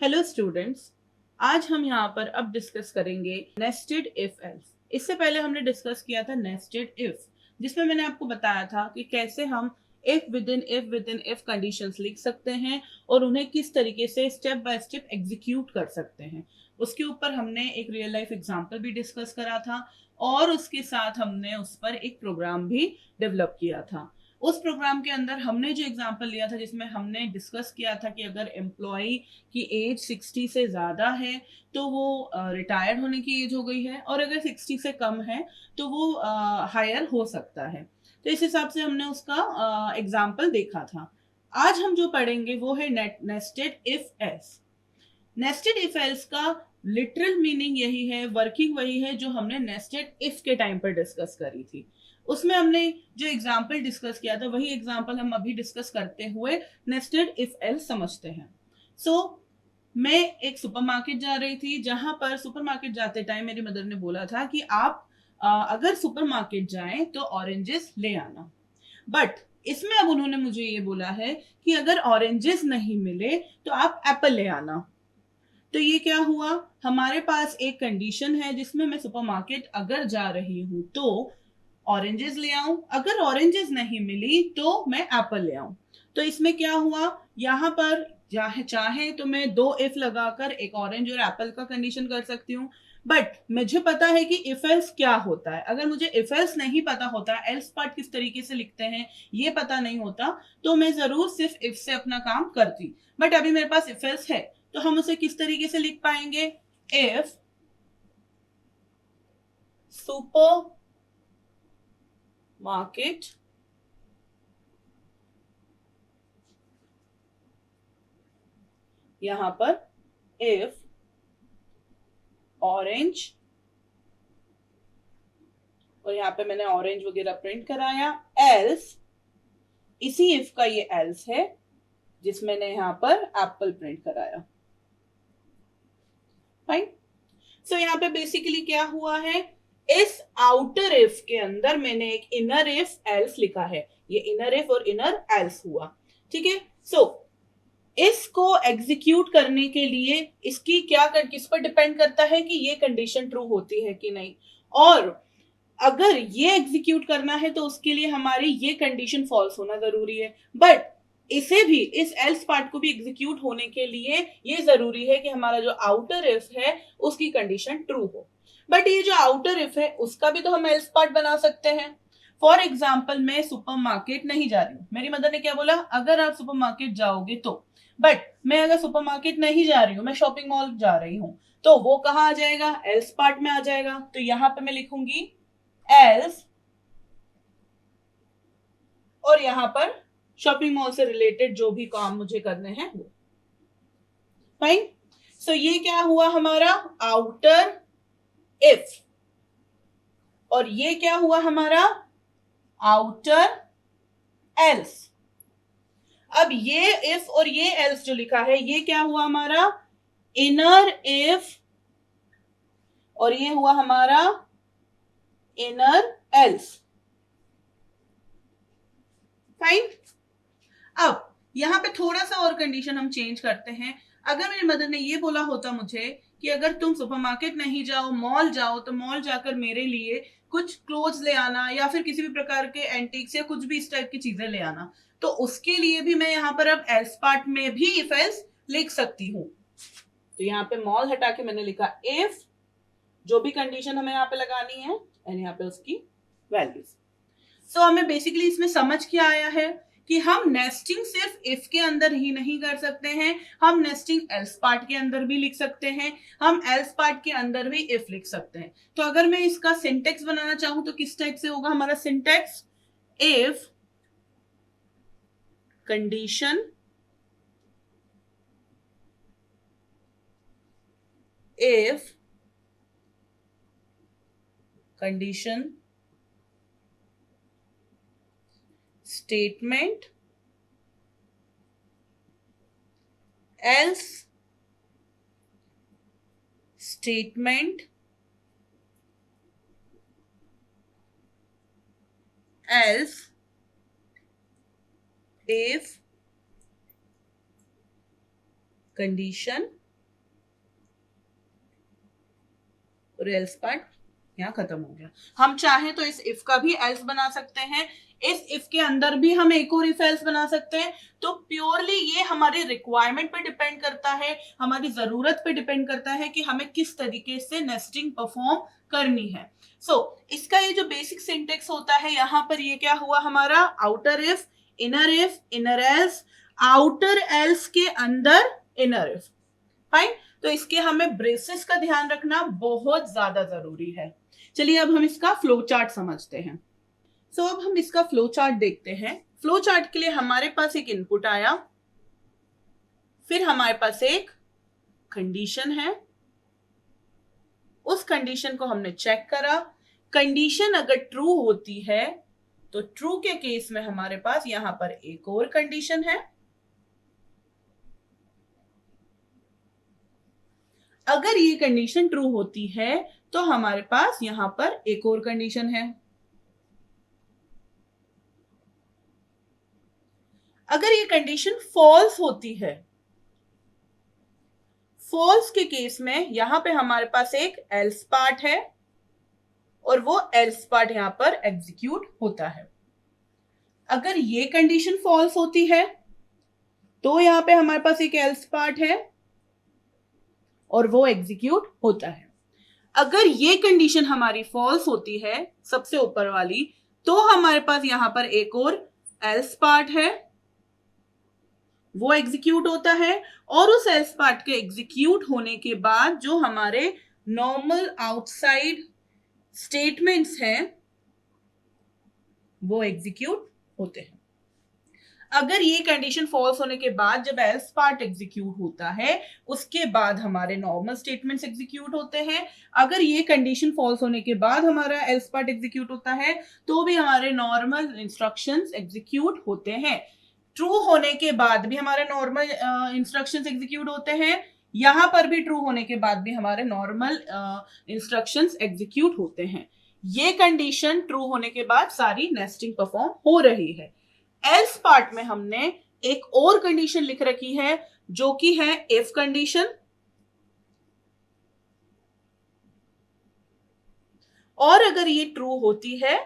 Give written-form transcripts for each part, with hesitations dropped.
Hello students, आज हम यहाँ पर अब डिस्कस करेंगे नेस्टेड इफ एल्स। इससे पहले हमने डिस्कस किया था नेस्टेड इफ, जिसमें मैंने आपको बताया था कि कैसे हम इफ कंडीशंस लिख सकते हैं और उन्हें किस तरीके से स्टेप बाय स्टेप एग्जीक्यूट कर सकते हैं। उसके ऊपर हमने एक रियल लाइफ एग्जांपल भी डिस्कस करा था और उसके साथ हमने उस पर एक प्रोग्राम भी डेवलप किया था। उस प्रोग्राम के अंदर हमने जो एग्जांपल लिया था जिसमें हमने डिस्कस किया था कि अगर एम्प्लॉय की एज 60 से ज़्यादा है तो वो रिटायर्ड होने की एज हो गई है, और अगर 60 से कम है तो वो हायर हो सकता है। तो इस हिसाब से हमने उसका एग्जाम्पल देखा था। आज हम जो पढ़ेंगे वो है nested if else. Nested if else का लिटरल मीनिंग यही है, वर्किंग वही है जो हमने नेस्टेड इफ के टाइम पर डिस्कस करी थी। उसमें हमने जो एग्जाम्पल डिस्कस किया था वही एग्जाम्पल हम अभी डिस्कस करते हुए नेस्टेड इफ एल्स समझते हैं। सो मैं एक सुपरमार्केट जा रही थी, जहां पर सुपरमार्केट जाते टाइम मेरी मदर ने बोला था कि आप अगर सुपरमार्केट जाएं तो ऑरेंजेस ले आना। बट इसमें अब उन्होंने मुझे ये बोला है कि अगर ऑरेंजेस नहीं मिले तो आप एप्पल ले आना। तो ये क्या हुआ, हमारे पास एक कंडीशन है जिसमें मैं सुपरमार्केट अगर जा रही हूं तो ऑरेंजेस ले आऊं, अगर ऑरेंजेस नहीं मिली तो मैं एप्पल ले आऊं। तो इसमें क्या हुआ, यहाँ पर चाहे तो मैं दो इफ लगाकर एक ऑरेंज और एप्पल का कंडीशन कर सकती हूँ। बट मुझे पता है कि इफ एल्स क्या होता है। अगर मुझे इफ एल्स नहीं पता होता, एल्स पार्ट किस तरीके से लिखते हैं ये पता नहीं होता, तो मैं जरूर सिर्फ इफ से अपना काम करती। बट अभी मेरे पास इफ एल्स है तो हम उसे किस तरीके से लिख पाएंगे, इफ सुपर मार्केट यहां पर इफ ऑरेंज, और यहाँ पे मैंने ऑरेंज वगैरह प्रिंट कराया, एल्स, इसी इफ का ये एल्स है जिसमें मैंने यहाँ पर एप्पल प्रिंट कराया। फाइन। सो यहाँ पे बेसिकली क्या हुआ है, इस आउटर इफ के अंदर मैंने एक इनर इफ एल्स लिखा है। ये इनर इफ और इनर एल्स हुआ। ठीक है। सो इसको एग्जीक्यूट करने के लिए इसकी क्या कर, किस पर डिपेंड करता है कि ये कंडीशन ट्रू होती है कि नहीं, और अगर ये एग्जीक्यूट करना है तो उसके लिए हमारी ये कंडीशन फॉल्स होना जरूरी है। बट इसे भी, इस एल्स पार्ट को भी एग्जीक्यूट होने के लिए ये जरूरी है कि हमारा जो आउटर इफ है उसकी कंडीशन ट्रू हो। बट ये जो आउटर इफ है उसका भी तो हम एल्स पार्ट बना सकते हैं। फॉर एग्जाम्पल, मैं सुपरमार्केट नहीं जा रही हूँ, मेरी मदर ने क्या बोला, अगर आप सुपरमार्केट जाओगे तो। बट मैं अगर सुपरमार्केट नहीं जा रही हूँ, मैं शॉपिंग मॉल जा रही हूँ, तो वो कहाँ आ जाएगा, एल्स पार्ट में आ जाएगा। तो यहां पे मैं लिखूंगी एल्स, और यहां पर शॉपिंग मॉल से रिलेटेड जो भी काम मुझे करने हैं वो। फाइन। सो ये क्या हुआ हमारा आउटर इफ, और ये क्या हुआ हमारा आउटर एल्स। अब ये इफ और ये एल्स जो लिखा है ये क्या हुआ हमारा इनर इफ, और ये हुआ हमारा इनर एल्स। फाइन। अब यहाँ पे थोड़ा सा और कंडीशन हम चेंज करते हैं। अगर मेरी मदर ने ये बोला होता मुझे कि अगर तुम सुपरमार्केट नहीं जाओ, मॉल जाओ, तो मॉल जाकर मेरे लिए कुछ क्लोथ्स ले आना या फिर किसी भी प्रकार के एंटीक्स या कुछ भी इस टाइप की चीजें ले आना, तो उसके लिए भी मैं यहाँ पर अब एल्स पार्ट में भी इफ एल्स लिख सकती हूँ। तो यहाँ पे मॉल हटा के मैंने लिखा इफ, जो भी कंडीशन हमें यहाँ पे लगानी है एंड यहाँ पे उसकी वैल्यूज। सो हमें बेसिकली इसमें समझ क्या आया है कि हम नेस्टिंग सिर्फ इफ के अंदर ही नहीं कर सकते हैं, हम नेस्टिंग एल्स पार्ट के अंदर भी लिख सकते हैं, हम एल्स पार्ट के अंदर भी इफ लिख सकते हैं। तो अगर मैं इसका सिंटेक्स बनाना चाहूं तो किस टाइप से होगा हमारा syntax, if condition if condition statement else statement else if condition और एल्स पार्ट यहाँ खत्म हो गया। हम चाहें तो इस इफ का भी एल्स बना सकते हैं, इस इफ के अंदर भी हम एक और इफ एल्स बना सकते हैं। तो प्योरली ये हमारे रिक्वायरमेंट पे डिपेंड करता है, हमारी जरूरत पे डिपेंड करता है कि हमें किस तरीके से नेस्टिंग परफॉर्म करनी है। इसका ये जो बेसिक सिंटेक्स होता है, यहाँ पर ये क्या हुआ हमारा, outer if, inner else, outer else के अंदर इनर इफ। फाइन। तो इसके हमें ब्रेसेस का ध्यान रखना बहुत ज्यादा जरूरी है। चलिए अब हम इसका फ्लो चार्ट समझते हैं। अब हम इसका फ्लो चार्ट देखते हैं। फ्लो चार्ट के लिए हमारे पास एक इनपुट आया, फिर हमारे पास एक कंडीशन है, उस कंडीशन को हमने चेक करा। कंडीशन अगर ट्रू होती है तो ट्रू के केस में हमारे पास यहां पर एक और कंडीशन है। अगर ये कंडीशन ट्रू होती है तो हमारे पास यहां पर एक और कंडीशन है। अगर ये कंडीशन फॉल्स होती है, फॉल्स के केस में यहां पे हमारे पास एक एल्स पार्ट है और वो एल्स पार्ट यहां पर एग्जीक्यूट होता है। अगर ये कंडीशन फॉल्स होती है तो यहां पे हमारे पास एक एल्स पार्ट है और वो एग्जीक्यूट होता है। अगर ये कंडीशन हमारी फॉल्स होती है, सबसे ऊपर वाली, तो हमारे पास यहां पर एक और एल्स पार्ट है, वो एग्जीक्यूट होता है। और उस एल्स पार्ट के एग्जीक्यूट होने के बाद जो हमारे नॉर्मल आउटसाइड स्टेटमेंट्स हैं वो एग्जीक्यूट होते हैं। अगर ये कंडीशन फॉल्स होने के बाद जब एल्स पार्ट एग्जीक्यूट होता है, उसके बाद हमारे नॉर्मल स्टेटमेंट्स एग्जीक्यूट होते हैं। अगर ये कंडीशन फॉल्स होने के बाद हमारा एल्स पार्ट एग्जीक्यूट होता है तो भी हमारे नॉर्मल इंस्ट्रक्शंस एग्जीक्यूट होते हैं। ट्रू होने के बाद भी हमारे नॉर्मल इंस्ट्रक्शंस एग्जीक्यूट होते हैं, यहां पर भी ट्रू होने के बाद भी हमारे नॉर्मल इंस्ट्रक्शंस एग्जीक्यूट होते हैं। ये कंडीशन ट्रू होने के बाद सारी नेस्टिंग परफॉर्म हो रही है। एल्स पार्ट में हमने एक और कंडीशन लिख रखी है जो कि है इफ कंडीशन। और अगर ये ट्रू होती है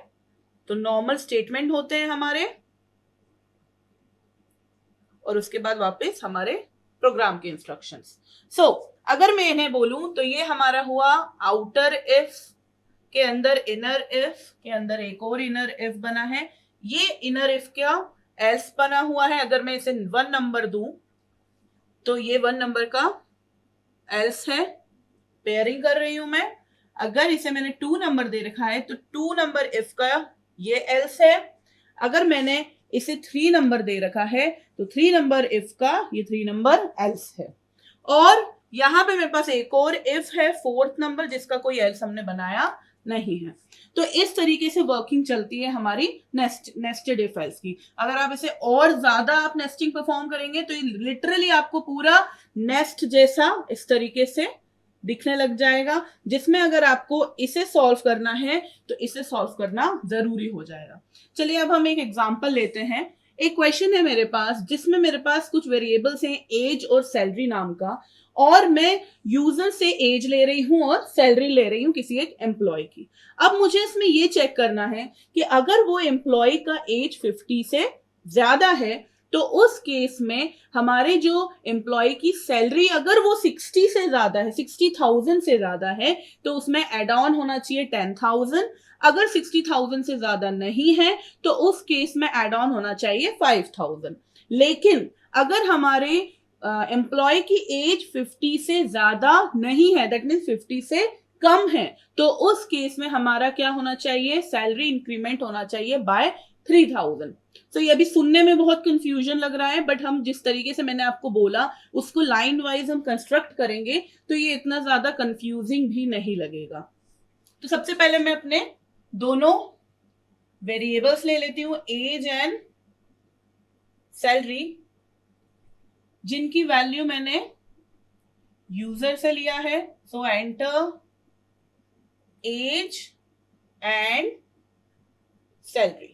तो नॉर्मल स्टेटमेंट होते हैं हमारे, और उसके बाद वापस हमारे प्रोग्राम के इंस्ट्रक्शंस। अगर मैं इन्हें बोलूं तो ये हमारा हुआ आउटर इफ के अंदर इनर इफ के अंदर एक और इनर इफ बना है। ये इनर इफ क्या एल्स बना हुआ है। अगर मैं इसे 1 नंबर दूं तो ये 1 नंबर का एल्स है, पेयरिंग कर रही हूं मैं। अगर इसे मैंने 2 नंबर दे रखा है तो 2 नंबर इफ का ये एल्स है। अगर मैंने इसे 3 नंबर दे रखा है तो 3 नंबर इफ का ये 3 नंबर एल्स है। और यहां पे मेरे पास एक और इफ है 4th नंबर, जिसका कोई एल्स हमने बनाया नहीं है। तो इस तरीके से वर्किंग चलती है हमारी नेस्टेड इफ एल्स की। अगर आप इसे और ज्यादा आप नेस्टिंग परफॉर्म करेंगे तो लिटरली आपको पूरा नेस्ट जैसा इस तरीके से दिखने लग जाएगा, जिसमें अगर आपको इसे सॉल्व करना है तो इसे सॉल्व करना जरूरी हो जाएगा। चलिए अब हम एक एग्जांपल लेते हैं। एक क्वेश्चन है मेरे पास जिसमें मेरे पास कुछ वेरिएबल्स हैं, एज और सैलरी नाम का, और मैं यूजर से एज ले रही हूं और सैलरी ले रही हूं किसी एक एम्प्लॉय की। अब मुझे इसमें यह चेक करना है कि अगर वो एम्प्लॉय का एज 50 से ज्यादा है तो उस केस में हमारे जो एम्प्लॉय की सैलरी अगर वो 60 से ज्यादा है, 60,000 से ज्यादा है, तो उसमें एड ऑन होना चाहिए 10,000। अगर 60,000 से ज्यादा नहीं है तो उस केस में एड ऑन होना चाहिए 5,000। लेकिन अगर हमारे एम्प्लॉय की एज 50 से ज्यादा नहीं है, दैट मीन्स 50 से कम है, तो उस केस में हमारा क्या होना चाहिए, सैलरी इंक्रीमेंट होना चाहिए बाय 3,000। तो ये अभी सुनने में बहुत कंफ्यूजन लग रहा है, बट हम जिस तरीके से मैंने आपको बोला उसको लाइन वाइज हम कंस्ट्रक्ट करेंगे तो ये इतना ज्यादा कंफ्यूजिंग भी नहीं लगेगा। तो सबसे पहले मैं अपने दोनों वेरिएबल्स ले लेती हूं, एज एंड सैलरी, जिनकी वैल्यू मैंने यूजर से लिया है। So enter age and salary.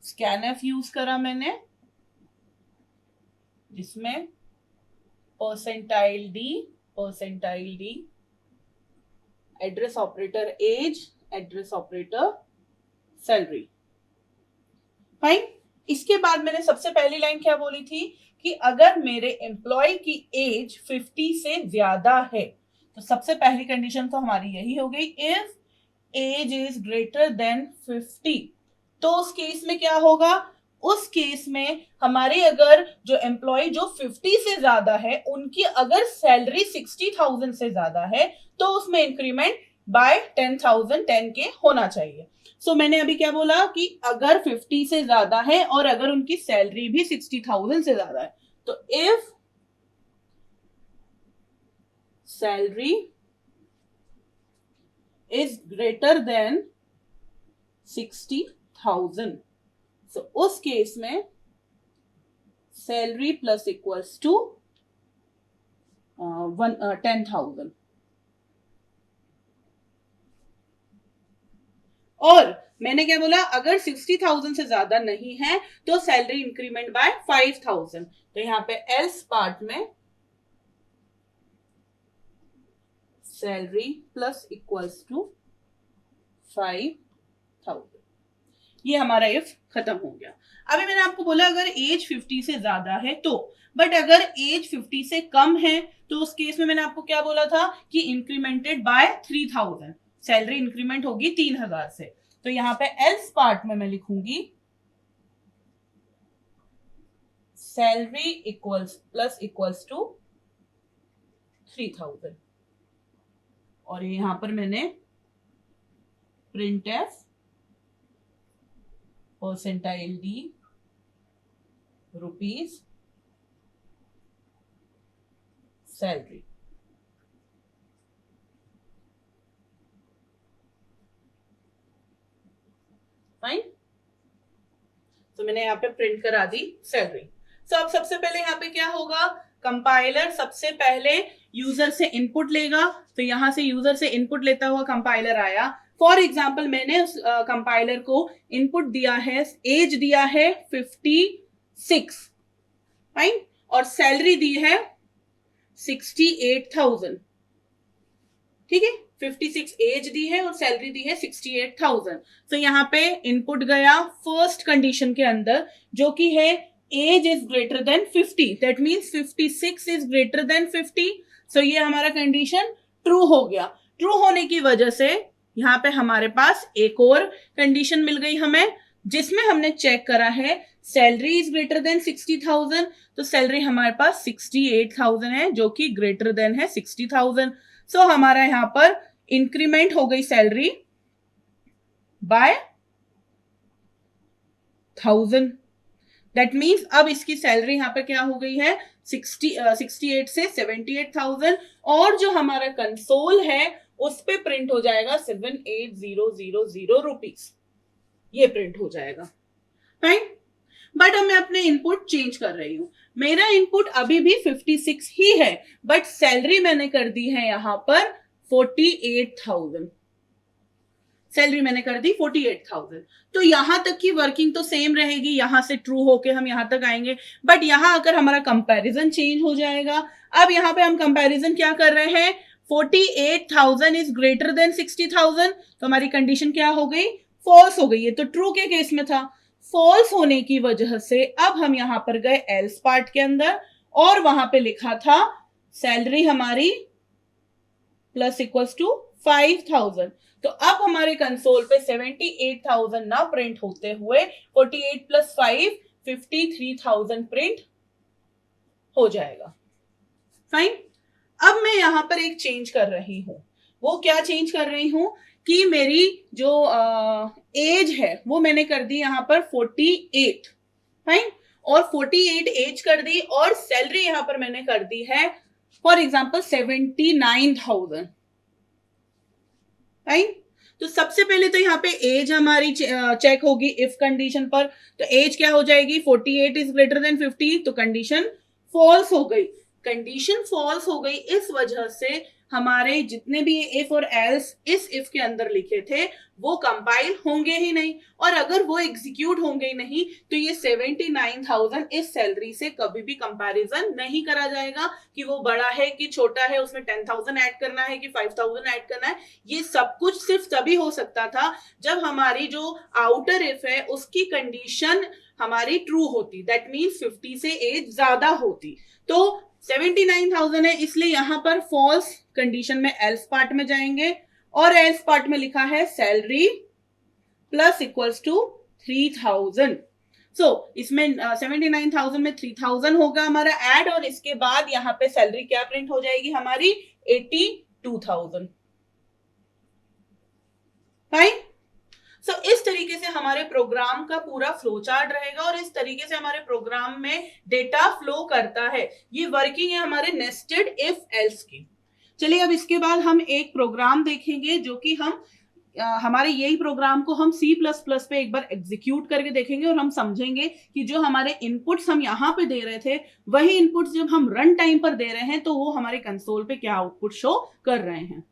Scanf use करा मैंने, जिसमें percentile d, address operator age, address operator salary. Fine. इसके बाद मैंने सबसे पहली लाइन क्या बोली थी कि अगर मेरे एम्प्लॉय की एज 50 से ज्यादा है, तो सबसे पहली कंडीशन तो हमारी यही हो गई, if age is greater than 50। तो उस केस में क्या होगा, उस केस में हमारे अगर जो एम्प्लॉय जो 50 से ज्यादा है उनकी अगर सैलरी 60,000 से ज्यादा है तो उसमें इंक्रीमेंट बाय 10,000 10K होना चाहिए। सो मैंने अभी क्या बोला कि अगर 50 से ज्यादा है और अगर उनकी सैलरी भी 60,000 से ज्यादा है, तो if salary is greater then 60,000, सो उस केस में सैलरी प्लस इक्वल्स टू 10,000। और मैंने क्या बोला, अगर 60,000 से ज्यादा नहीं है तो सैलरी इंक्रीमेंट बाय 5,000। तो यहां पे एल्स पार्ट में सैलरी प्लस इक्वल्स टू 5,000। ये हमारा इफ खत्म हो गया। अभी मैंने आपको बोला अगर एज 50 से ज्यादा है तो, बट अगर एज 50 से कम है तो उस केस में मैंने आपको क्या बोला था कि इंक्रीमेंटेड बाय 3,000, सैलरी इंक्रीमेंट होगी 3,000 से। तो यहां पे एल्स पार्ट में मैं लिखूंगी salary equals plus equals to 3,000, और यहां पर मैंने print f percentile d rupees salary. Fine. तो मैंने यहाँ पे प्रिंट करा दी सैलरी। सो अब सबसे पहले यहाँ पे क्या होगा, कंपाइलर सबसे पहले यूजर से इनपुट लेगा। तो यहां से यूजर से इनपुट लेता हुआ कंपाइलर आया। फॉर एग्जाम्पल मैंने उस कंपाइलर को इनपुट दिया है, एज दिया है 56, फाइन, और सैलरी दी है 68,000। ठीक है, 56 एज दी है और सैलरी दी है 68,000। तो यहाँ पे इनपुट गया फर्स्ट कंडीशन के अंदर, जो कि है age is greater than 50, that means 56 is greater than 50। So ये हमारा कंडीशन ट्रू हो गया। ट्रू होने की वजह से यहाँ पे हमारे पास एक और कंडीशन मिल गई हमें, जिसमें हमने चेक करा है सैलरी इज ग्रेटर देन 60,000। तो सैलरी हमारे पास 68,000 है, जो कि ग्रेटर देन है 60,000। सो हमारा यहां पर इंक्रीमेंट हो गई सैलरी बाय 1000। दैट मीन्स अब इसकी सैलरी यहां पे क्या हो गई है 68 से 78,000, और जो हमारा कंसोल है उस पे प्रिंट हो जाएगा 78,000 रुपीज, ये प्रिंट हो जाएगा। फाइन। बट अब मैं अपने इनपुट चेंज कर रही हूं। मेरा इनपुट अभी भी 56 ही है, बट सैलरी मैंने कर दी है यहां पर 48,000। सैलरी मैंने कर दी 48,000। तो यहां तक की वर्किंग तो सेम रहेगी, यहां से ट्रू होके हम यहां तक आएंगे, बट यहां आकर हमारा कंपैरिजन चेंज हो जाएगा। अब यहां पे हम कंपैरिजन क्या कर रहे हैं, 48,000 इज ग्रेटर देन 60,000। तो हमारी कंडीशन क्या हो गई, फॉल्स हो गई है। तो ट्रू के केस में था, फॉल्स होने की वजह से अब हम यहां पर गए एल्स पार्ट के अंदर, और वहां पे लिखा था सैलरी हमारी प्लस इक्वल्स टू 5,000। तो अब हमारे कंसोल पे 78,000 ना प्रिंट होते हुए 48 प्लस 5 53,000 प्रिंट हो जाएगा। फाइन। अब मैं यहां पर एक चेंज कर रही हूं। वो क्या चेंज कर रही हूं कि मेरी जो एज है वो मैंने कर दी यहां पर 48, फाइन, और 48 एज कर दी, और सैलरी यहां पर मैंने कर दी है फॉर एग्जांपल 79,000। फाइन। तो सबसे पहले तो यहाँ पे एज हमारी चेक होगी इफ कंडीशन पर। तो एज क्या हो जाएगी, 48 इज ग्रेटर देन 50, तो कंडीशन फॉल्स हो गई। कंडीशन फॉल्स हो गई इस वजह से हमारे जितने भी इफ और एल्स इस इफ के अंदर लिखे थे वो कंपाइल होंगे ही नहीं, और अगर वो एग्जीक्यूट होंगे ही नहीं तो ये 79,000 इस सैलरी से कभी भी कंपैरिजन नहीं करा जाएगा कि वो बड़ा है कि छोटा है, उसमें 10,000 ऐड करना है कि 5,000 ऐड करना है। ये सब कुछ सिर्फ तभी हो सकता था जब हमारी जो आउटर इफ है उसकी कंडीशन हमारी ट्रू होती, दैट मीन्स 50 से एज ज्यादा होती। तो 79,000 है इसलिए यहां पर फॉल्स कंडीशन में एल्स पार्ट में जाएंगे, और एल्स पार्ट में लिखा है सैलरी प्लस इक्वल्स टू 3,000। सो इसमें 79,000 में 3,000 होगा हमारा ऐड, और इसके बाद यहाँ पे सैलरी क्या प्रिंट हो जाएगी हमारी 82,000। फाइन। सो इस तरीके से हमारे प्रोग्राम का पूरा फ्लो चार्ट रहेगा, और इस तरीके से हमारे प्रोग्राम में डेटा फ्लो करता है। ये वर्किंग है हमारे नेस्टेड इफ एल्स की। चलिए अब इसके बाद हम एक प्रोग्राम देखेंगे जो कि हम हमारे यही प्रोग्राम को हम C++ पे एक बार एग्जीक्यूट करके देखेंगे, और हम समझेंगे कि जो हमारे इनपुट्स हम यहाँ पे दे रहे थे वही इनपुट्स जब हम रन टाइम पर दे रहे हैं तो वो हमारे कंसोल पे क्या आउटपुट शो कर रहे हैं।